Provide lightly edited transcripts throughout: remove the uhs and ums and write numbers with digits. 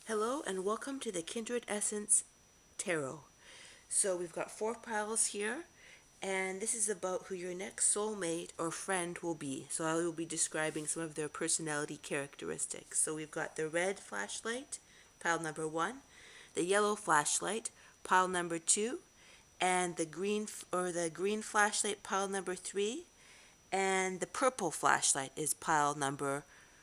Hello and welcome to the Kindred Essence Tarot. So we've got 4 piles here, and this is about who your next soulmate or friend will be. So I will be describing some of their personality characteristics. So we've got the red flashlight, pile number 1, the yellow flashlight, pile number 2, and the green flashlight, pile number 3, and the purple flashlight is pile number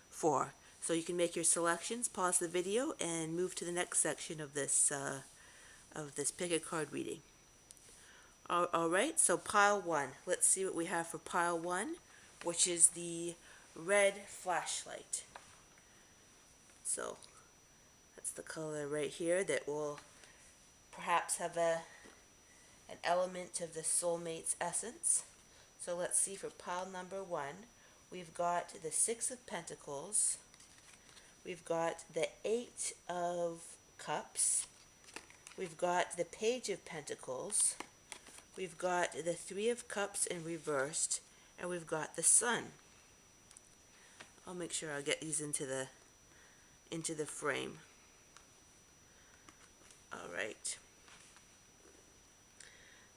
4. So you can make your selections, pause the video, and move to the next section of this pick a card reading. All right, so pile 1. Let's see what we have for pile 1, which is the red flashlight. So that's the color right here that will perhaps have an element of the soulmate's essence. So let's see for pile number 1. We've got the Six of Pentacles. We've got the Eight of Cups. We've got the Page of Pentacles. We've got the Three of Cups in reversed. And we've got the Sun. I'll make sure I'll get these into the frame. All right.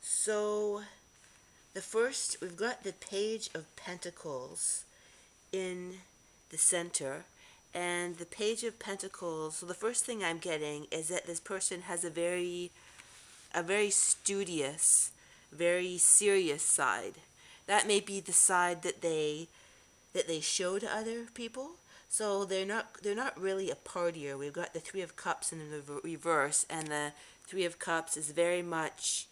So the first, we've got the Page of Pentacles in the center. And the Page of Pentacles, so the first thing I'm getting is that this person has a very studious, very serious side. That may be the side that they show to other people. So they're not really a partier. We've got the Three of Cups in the reverse, and the Three of Cups is very much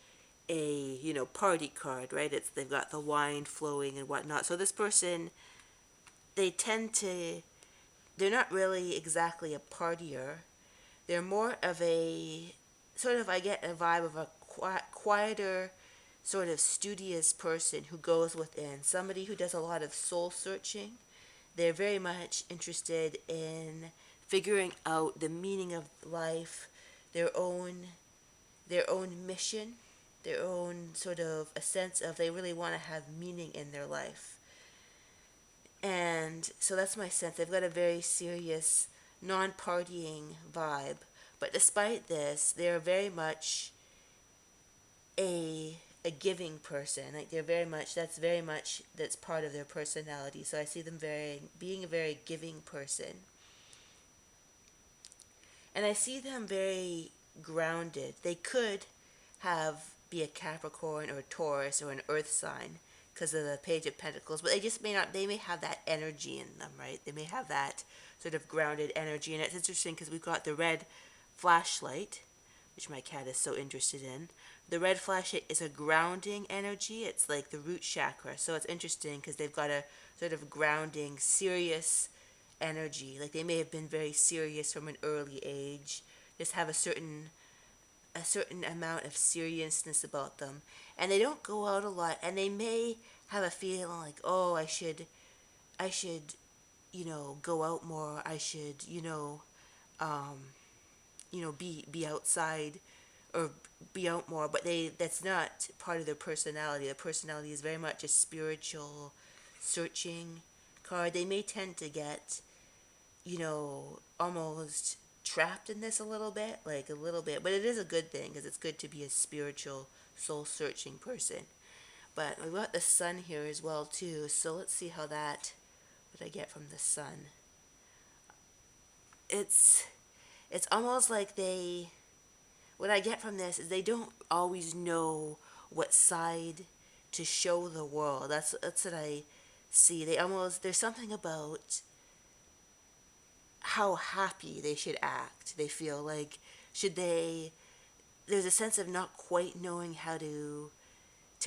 a party card, right? They've got the wine flowing and whatnot. So this person, they're not really exactly a partier. They're more of a sort of, I get a vibe of a quieter, sort of studious person who goes within, somebody who does a lot of soul searching. They're very much interested in figuring out the meaning of life, their own mission, their own sort of a sense of they really want to have meaning in their life. And so that's my sense. They've got a very serious, non-partying vibe. But despite this, they're very much a giving person. Like that's part of their personality. So I see them being a very giving person. And I see them very grounded. They could be a Capricorn or a Taurus or an Earth sign because of the Page of Pentacles, but they just may not. They may have that energy in them, right? They may have that sort of grounded energy, and it's interesting because we've got the red flashlight, which my cat is so interested in. The red flashlight is a grounding energy. It's like the root chakra, so it's interesting because they've got a sort of grounding, serious energy. Like they may have been very serious from an early age, just have a certain amount of seriousness about them, and they don't go out a lot, and they may have a feeling like, oh, I should go out more. I should be outside or be out more, but that's not part of their personality. Their personality is very much a spiritual searching card. They may tend to get almost trapped in this a little bit, but it is a good thing because it's good to be a spiritual, soul-searching person. But we've got the Sun here as well too, so let's see what I get from the Sun. It's almost like what I get from this is they don't always know what side to show the world. That's what I see. There's something about how happy they should act. They feel like there's a sense of not quite knowing how to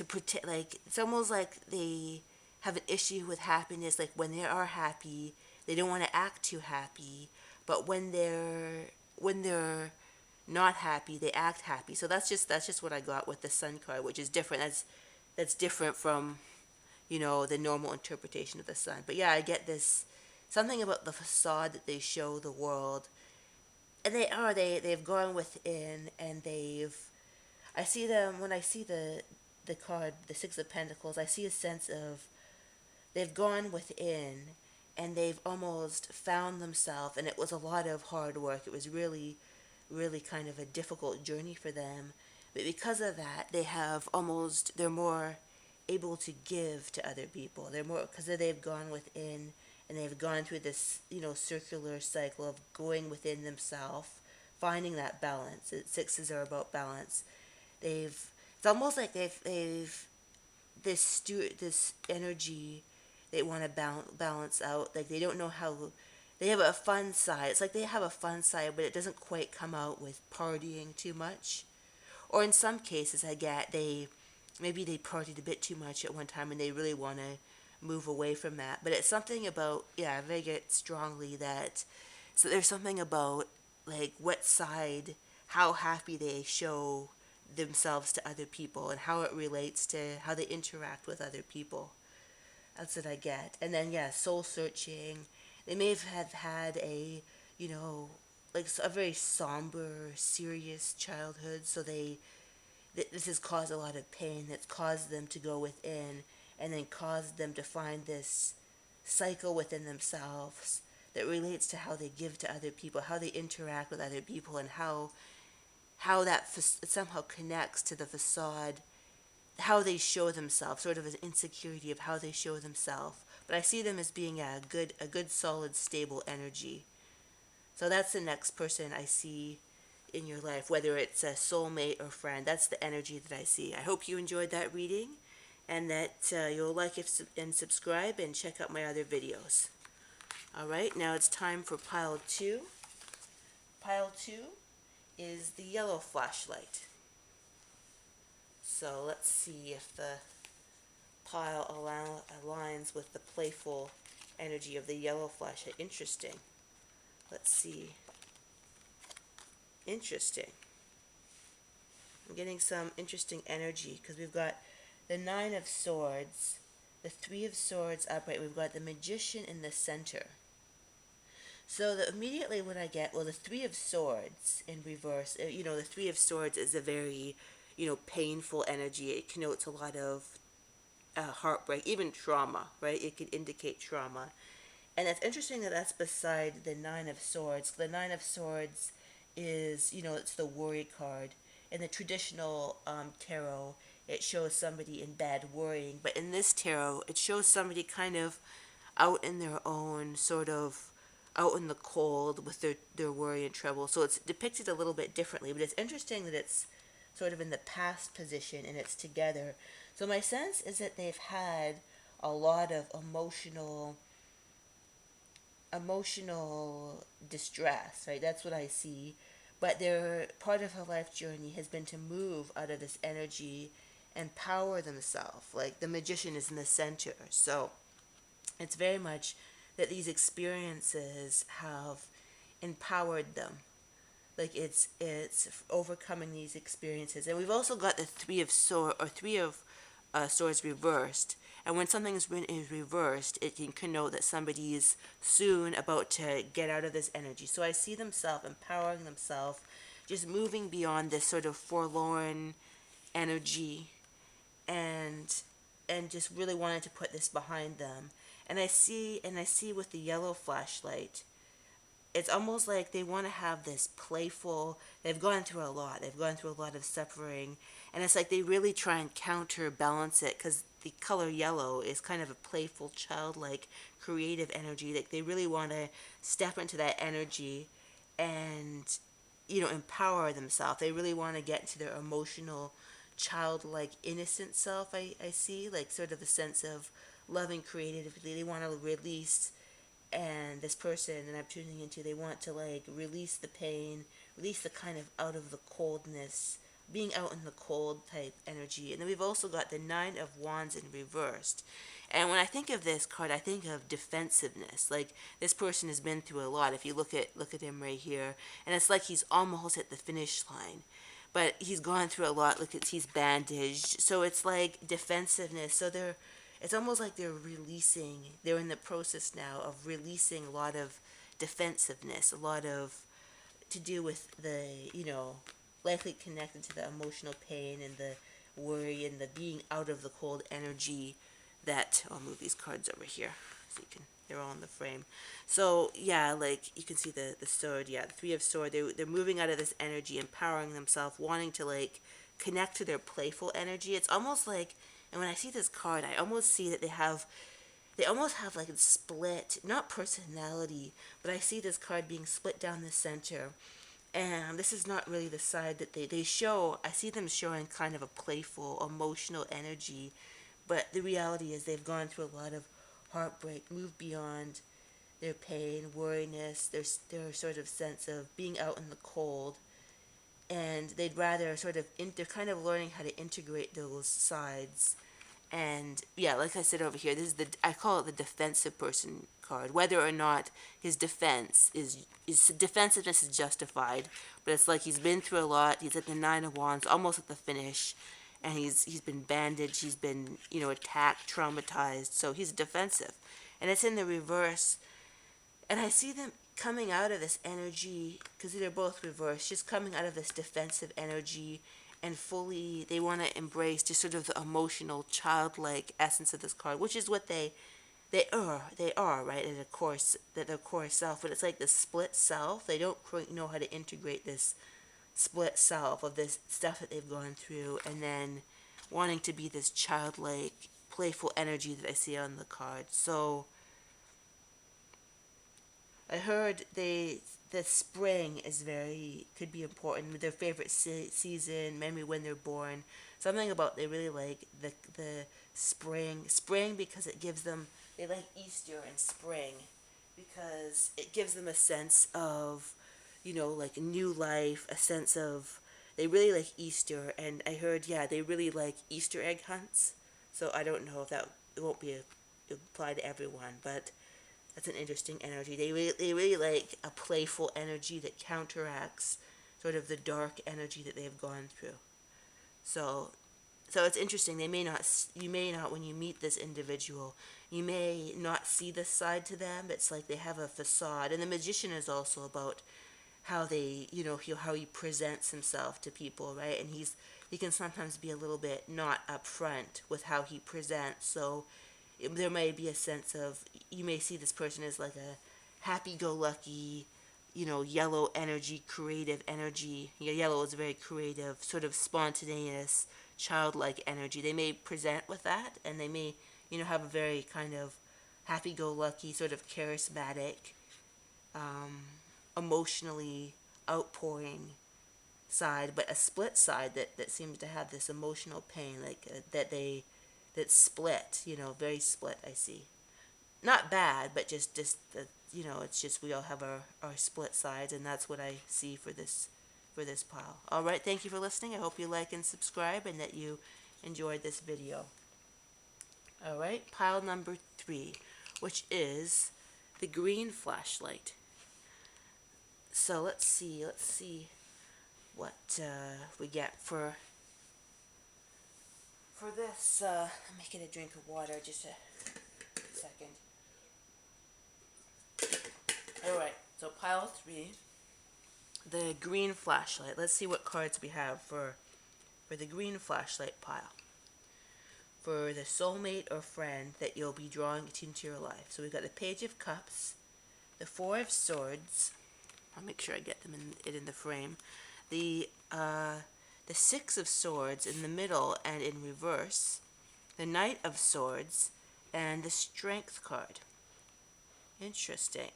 pretend. Like it's almost like they have an issue with happiness. Like when they are happy, they don't want to act too happy, but when they're not happy, they act happy. So that's just what I got with the Sun card, which is different. That's different from the normal interpretation of the Sun. But yeah, I get this something about the facade that they show the world, and they've gone within, and I see them when I see the card, the Six of Pentacles. I see a sense of they've gone within, and they've almost found themselves, and it was a lot of hard work. It was really, really kind of a difficult journey for them. But because of that, they're more able to give to other people. They're more, because they've gone within and they've gone through this, circular cycle of going within themselves, finding that balance. Sixes are about balance. It's almost like they've this energy they want to balance out. Like they don't know how. They have a fun side. It's like they have a fun side, but it doesn't quite come out with partying too much. Or in some cases, I get maybe they partied a bit too much at one time, and they really want to move away from that. But it's something about, yeah, they get strongly that. So there's something about like what side, how happy they show themselves to other people, and how it relates to how they interact with other people. That's what I get. And then, yeah, soul searching. They may have had a, you know, like a very somber, serious childhood. So this has caused a lot of pain. That's caused them to go within, and then caused them to find this cycle within themselves that relates to how they give to other people, how they interact with other people, and how that somehow connects to the facade, how they show themselves, sort of an insecurity of how they show themselves. But I see them as being a good, solid, stable energy. So that's the next person I see in your life, whether it's a soulmate or friend. That's the energy that I see. I hope you enjoyed that reading, and that you'll like it and subscribe and check out my other videos. All right, now it's time for pile 2. Pile 2 is the yellow flashlight. So let's see if the pile aligns with the playful energy of the yellow flashlight. Interesting. Let's see. Interesting. I'm getting some interesting energy because we've got the Nine of Swords, the Three of Swords upright. We've got the Magician in the center. So immediately what I get, well, the Three of Swords in reverse, the Three of Swords is a very, painful energy. It connotes a lot of heartbreak, even trauma, right? It could indicate trauma. And it's interesting that that's beside the Nine of Swords. The Nine of Swords is, it's the worry card. In the traditional tarot, it shows somebody in bed worrying. But in this tarot, it shows somebody kind of out in their own, sort of out in the cold with their worry and trouble. So it's depicted a little bit differently. But it's interesting that it's sort of in the past position and it's together. So my sense is that they've had a lot of emotional distress, right? That's what I see. But their part of her life journey has been to move out of this energy and power themselves. Like the Magician is in the center. So it's very much that these experiences have empowered them. Like it's overcoming these experiences. And we've also got the Three of Swords reversed. And when something is reversed, it can connote that somebody is soon about to get out of this energy. So I see themselves empowering themselves, just moving beyond this sort of forlorn energy, and just really wanting to put this behind them. And I see with the yellow flashlight, it's almost like they want to have this playful, they've gone through a lot, of suffering, and it's like they really try and counterbalance it, because the color yellow is kind of a playful, childlike, creative energy. Like they really want to step into that energy and empower themselves. They really want to get into their emotional, childlike, innocent self. I see, like sort of a sense of loving creativity. They want to release, and this person that I'm tuning into, they want to like release the pain, release the kind of out of the coldness, being out in the cold type energy. And then we've also got the Nine of Wands in reversed. And when I think of this card, I think of defensiveness. Like this person has been through a lot. If you look at him right here, and it's like he's almost at the finish line, but he's gone through a lot. Look, he's bandaged. So it's like defensiveness. So it's almost like they're in the process now of releasing a lot of defensiveness, a lot of to do with the, likely connected to the emotional pain and the worry and the being out of the cold energy that, I'll move these cards over here so you can, they're all in the frame. So yeah, like you can see the sword, yeah, the three of sword, they're moving out of this energy, empowering themselves, wanting to like connect to their playful energy. It's almost like, and when I see this card, I almost see that they almost have like a split, not personality, but I see this card being split down the center. And this is not really the side that they show. I see them showing kind of a playful, emotional energy, but the reality is they've gone through a lot of heartbreak, moved beyond their pain, worriness, their sort of sense of being out in the cold, and they'd rather sort of, they're kind of learning how to integrate those sides. And yeah, like I said over here, this is I call it the defensive person card. Whether or not his his defensiveness is justified, but it's like he's been through a lot. He's at the Nine of Wands, almost at the finish, and he's been bandaged. He's been, you know, attacked, traumatized. So he's defensive, and it's in the reverse. And I see them coming out of this energy, because they're both reversed, just coming out of this defensive energy, and fully they want to embrace just sort of the emotional childlike essence of this card, which is what they are right at their core self. But it's like the split self. They don't quite know how to integrate this split self of this stuff that they've gone through, and then wanting to be this childlike playful energy that I see on the card. So I heard the spring is very, could be important. Their favorite season, maybe when they're born. Something about, they really like the spring because it gives them, they like Easter and spring because it gives them a sense of, you know, like a new life, a sense of, they really like Easter. And I heard, yeah, they really like Easter egg hunts. So I don't know if that, it won't be apply to everyone, but that's an interesting energy. They really like a playful energy that counteracts sort of the dark energy that they've gone through. So so it's interesting. You may not, when you meet this individual, you may not see this side to them. It's like they have a facade. And the magician is also about how they, you know, how he presents himself to people, right? And he can sometimes be a little bit not upfront with how he presents. So there may be a sense of, you may see this person as like a happy-go-lucky, you know, yellow energy, creative energy. Yeah, yellow is very creative, sort of spontaneous, childlike energy. They may present with that, and they may, you know, have a very kind of happy-go-lucky, sort of charismatic, um, emotionally outpouring side, but a split side that seems to have this emotional pain, like that's split, you know, very split. I see, not bad, but just you know, it's just we all have our split sides, and that's what I see for this pile. All right, thank you for listening. I hope you like and subscribe, and that you enjoyed this video. All right, pile number 3, which is the green flashlight. So let's see what we get for this. Let me get a drink of water, just a second. Alright, so pile 3, the green flashlight. Let's see what cards we have for the green flashlight pile. For the soulmate or friend that you'll be drawing into your life. So we've got the Page of Cups, the Four of Swords. I'll make sure I get them in the frame. The Six of Swords in the middle and in reverse. The Knight of Swords, and the Strength card. Interesting.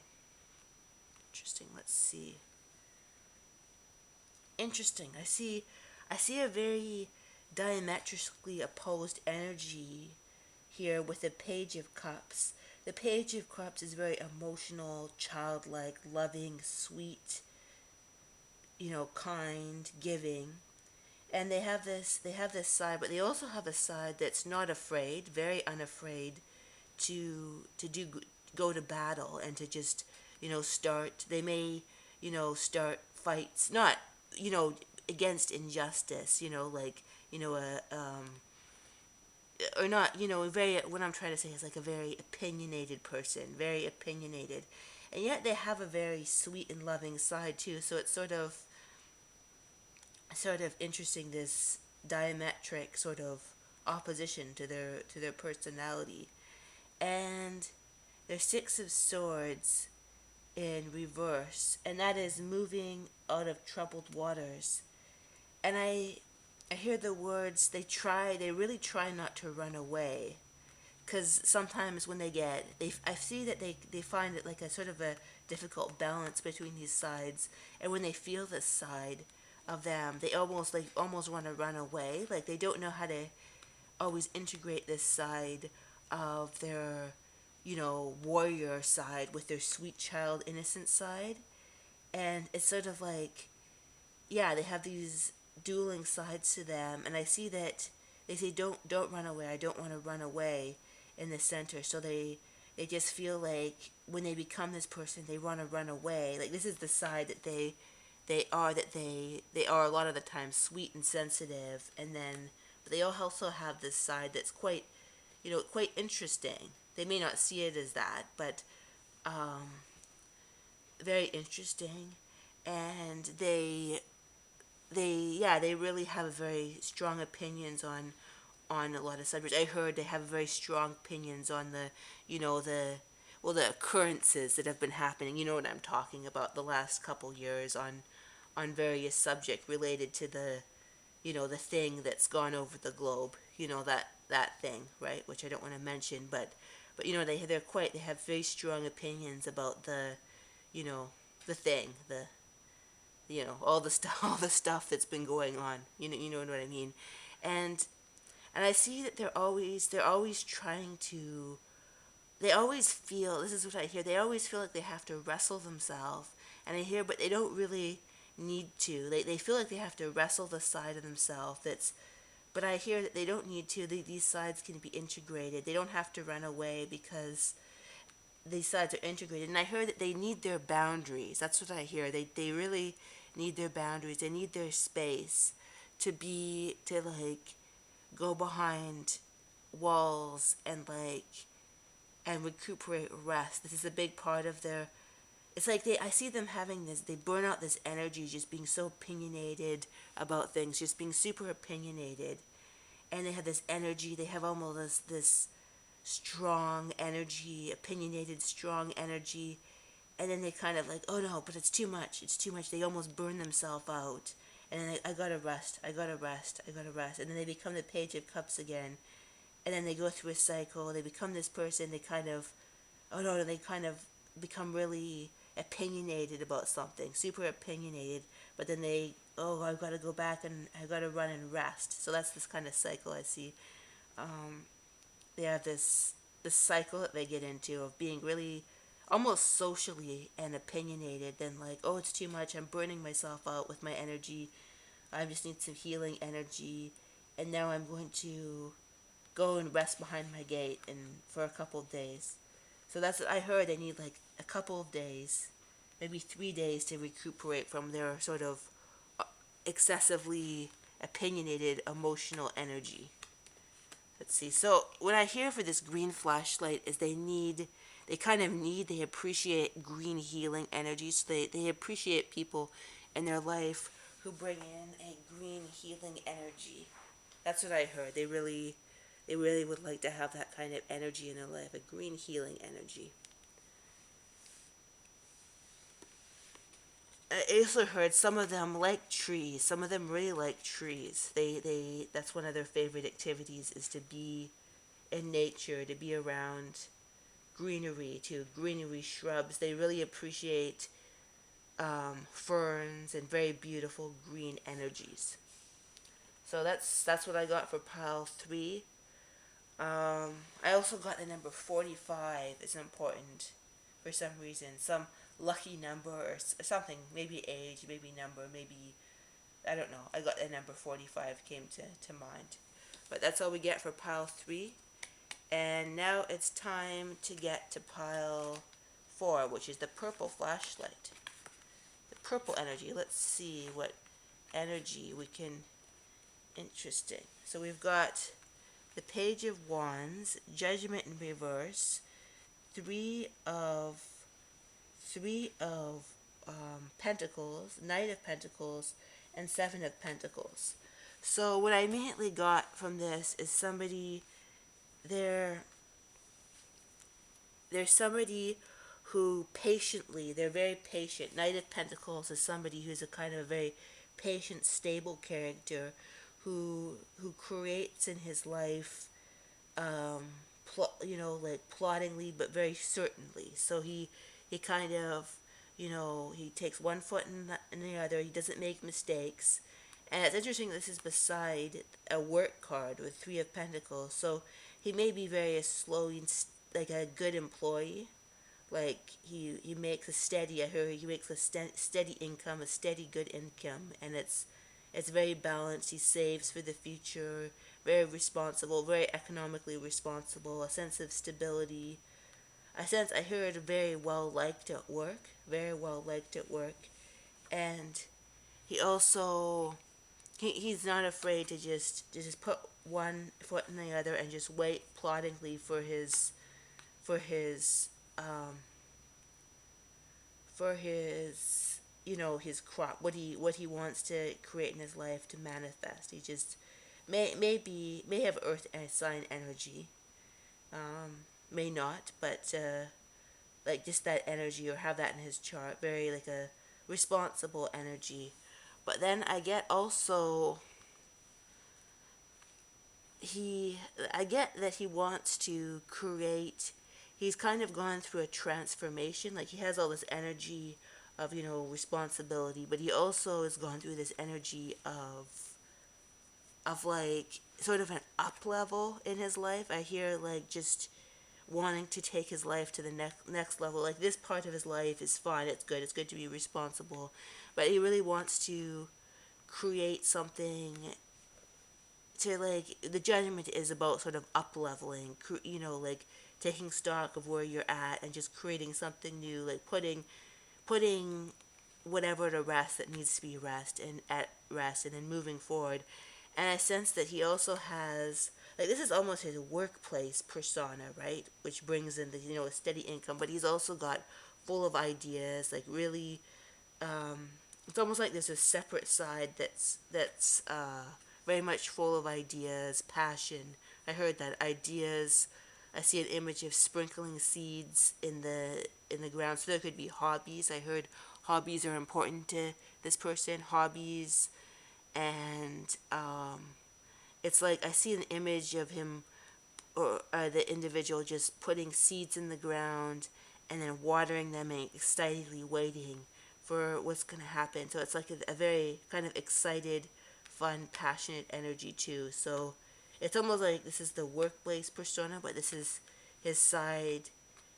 Let's see. Interesting. I see a very diametrically opposed energy here with the Page of Cups. The Page of Cups is very emotional, childlike, loving, sweet, you know, kind, giving. And they have this side, but they also have a side that's not afraid, very unafraid to go to battle and to just, you know, start. They may, you know, start fights, not, you know, against injustice, you know, like, you know, or not, you know, very, what I'm trying to say is like a very opinionated person, very opinionated, and yet they have a very sweet and loving side too. So it's sort of interesting, this diametric sort of opposition to their personality. And There's Six of Swords in reverse, and that is moving out of troubled waters. And I hear the words, they really try not to run away. Because sometimes when I see that they find it like a sort of a difficult balance between these sides. And when they feel this side of them, they almost want to run away. Like they don't know how to always integrate this side of their, warrior side with their sweet child innocent side. And it's sort of like, yeah, they have these dueling sides to them, and I see that they say don't run away. I don't want to run away in the center. So they just feel like when they become this person, they want to run away. Like this is the side that they are a lot of the time sweet and sensitive, and then but they also have this side that's quite interesting. They may not see it as that, but very interesting, and they really have very strong opinions on a lot of subjects. I heard they have very strong opinions on the occurrences that have been happening. You know what I'm talking about, the last couple years on various subject related to the thing that's gone over the globe. That thing, right? Which I don't want to mention, but they have very strong opinions about you know the thing, all the stuff all the stuff that's been going on. You know what I mean. And and I see that they're always trying to, they always feel, this is what I hear, they always feel like they have to wrestle themselves. And I hear, but they don't really need to. They feel like they have to wrestle the side of themselves that's, but I hear that they don't need to. These sides can be integrated. They don't have to run away because these sides are integrated. And I heard that they need their boundaries. That's what I hear. They really need their boundaries. They need their space to like go behind walls and recuperate, rest. This is a big part of their, it's like I see them having this, they burn out this energy, just being so opinionated about things, just being super opinionated. And they have this energy, they have almost this strong energy, opinionated strong energy. And then they kind of like, oh no, but it's too much, they almost burn themselves out. And then I gotta rest, I gotta rest, I gotta rest. And then they become the Page of Cups again. And then they go through a cycle, they become this person, they kind of, oh no, they kind of become really opinionated about something, super opinionated. But then I've got to go back and I've got to run and rest. So that's this kind of cycle I see. Um, they have this cycle that they get into of being really almost socially and opinionated. Then like, oh, it's too much. I'm burning myself out with my energy. I just need some healing energy. And now I'm going to go and rest behind my gate and for a couple of days. So that's what I heard. They need like a couple of days, maybe 3 days to recuperate from their sort of excessively opinionated emotional energy. Let's see. So what I hear for this green flashlight is they appreciate green healing energy. So they appreciate people in their life who bring in a green healing energy. That's what I heard. They really would like to have that kind of energy in their life, a green healing energy. I also heard some of them like trees. Some of them really like trees. That's one of their favorite activities is to be in nature, to be around greenery, shrubs. They really appreciate ferns and very beautiful green energies. So that's what I got for pile 3. I also got the number 45. It's important for some reason. Some lucky number or something. Maybe age, maybe number, maybe, I don't know. I got the number 45 came to mind. But that's all we get for pile 3. And now it's time to get to pile 4, which is the purple flashlight. The purple energy. Let's see what energy we can. Interesting. So we've got the Page of Wands, Judgment in reverse, three of Pentacles, Knight of Pentacles, and Seven of Pentacles. So what I immediately got from this is somebody, they're there's somebody who patiently, they're very patient. Knight of Pentacles is somebody who's a kind of a very patient, stable character who creates in his life, like ploddingly but very certainly. So he kind of, he takes one foot in the other. He doesn't make mistakes. And it's interesting, this is beside a work card with Three of Pentacles. So he may be very slow, like a good employee. Like he makes a steady, I heard he makes a steady income, a steady good income, and it's very balanced. He saves for the future, very responsible, very economically responsible, a sense of stability. I heard very well liked at work, very well liked at work, and he also he's not afraid to just put one foot in the other and just wait ploddingly for his um for his his crop, what he wants to create in his life to manifest. He just may have earth sign energy, may not, but like just that energy, or have that in his chart, very like a responsible energy. But then I get also, he I get that he wants to create, he's kind of gone through a transformation. Like he has all this energy of responsibility, but he also has gone through this energy of like sort of an up level in his life. I hear like just wanting to take his life to the next level. Like this part of his life is fine, it's good to be responsible, but he really wants to create something to, like, the judgment is about sort of up leveling, like taking stock of where you're at and just creating something new, like putting whatever to rest that needs to be at rest, and then moving forward. And I sense that he also has, like, this is almost his workplace persona, right? Which brings in the a steady income, but he's also got full of ideas, like really, it's almost like there's a separate side that's very much full of ideas, passion. I heard that ideas. I see an image of sprinkling seeds in the ground. So there could be hobbies. I heard hobbies are important to this person. Hobbies, and it's like I see an image of him, or the individual just putting seeds in the ground and then watering them and excitedly waiting for what's going to happen. So it's like a very kind of excited, fun, passionate energy too. So it's almost like this is the workplace persona, but this is his side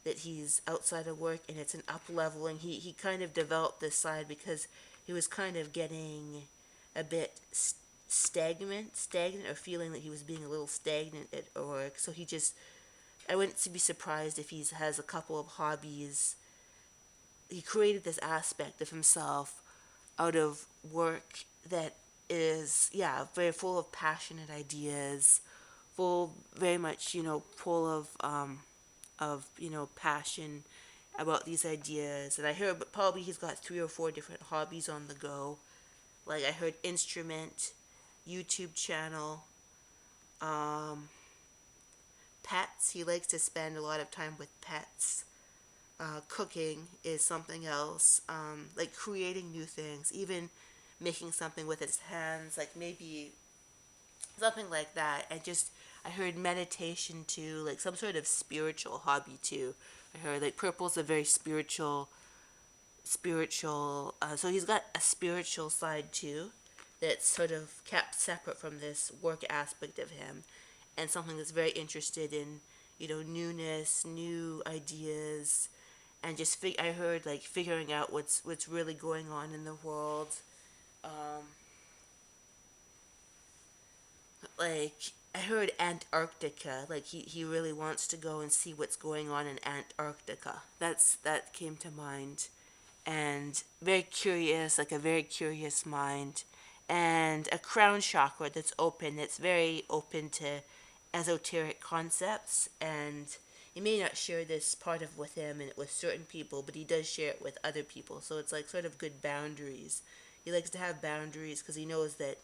that he's outside of work, and it's an up leveling. He kind of developed this side because he was kind of getting a bit stagnant, or feeling that he was being a little stagnant at work. So he just, I wouldn't be surprised if he has a couple of hobbies. He created this aspect of himself out of work that is, yeah, very full of passionate ideas, full, very much, full of passion about these ideas. And I heard, but probably he's got 3 or 4 different hobbies on the go. Like I heard instrument, YouTube channel, um, pets. He likes to spend a lot of time with pets. Cooking is something else. Like creating new things, even making something with his hands, like maybe something like that. I heard meditation too, like some sort of spiritual hobby too. I heard like purple's a very spiritual. So he's got a spiritual side too, that's sort of kept separate from this work aspect of him, and something that's very interested in, newness, new ideas, and just I heard like figuring out what's really going on in the world. Um, like I heard Antarctica. Like he really wants to go and see what's going on in Antarctica. That came to mind, and very curious, like a very curious mind, and a crown chakra that's open. It's very open to esoteric concepts, and he may not share this part of with him and with certain people, but he does share it with other people. So it's like sort of good boundaries. He likes to have boundaries because he knows that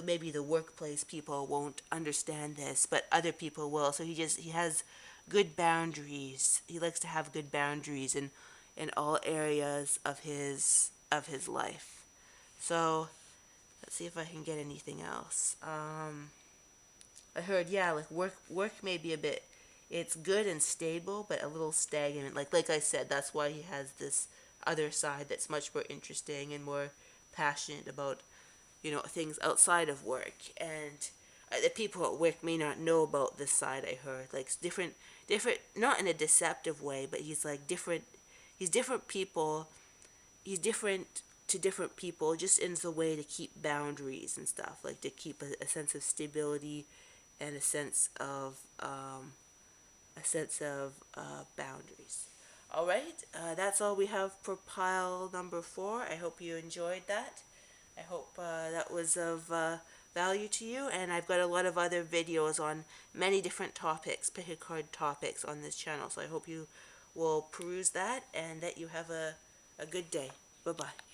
maybe the workplace people won't understand this, but other people will. So he has good boundaries. He likes to have good boundaries in all areas of his life. So let's see if I can get anything else. I heard, yeah, like work may be a bit, it's good and stable, but a little stagnant. Like I said, that's why he has this other side that's much more interesting and more passionate about, things outside of work. And the people at work may not know about this side. I heard, like, different, not in a deceptive way, but he's like different. He's different people. He's different to different people, just in the way to keep boundaries and stuff, like to keep a sense of stability and a sense of boundaries. All right, that's all we have for pile number 4. I hope you enjoyed that. I hope that was of value to you, and I've got a lot of other videos on many different topics, pick a card topics on this channel, so I hope you will peruse that and that you have a good day. Bye-bye.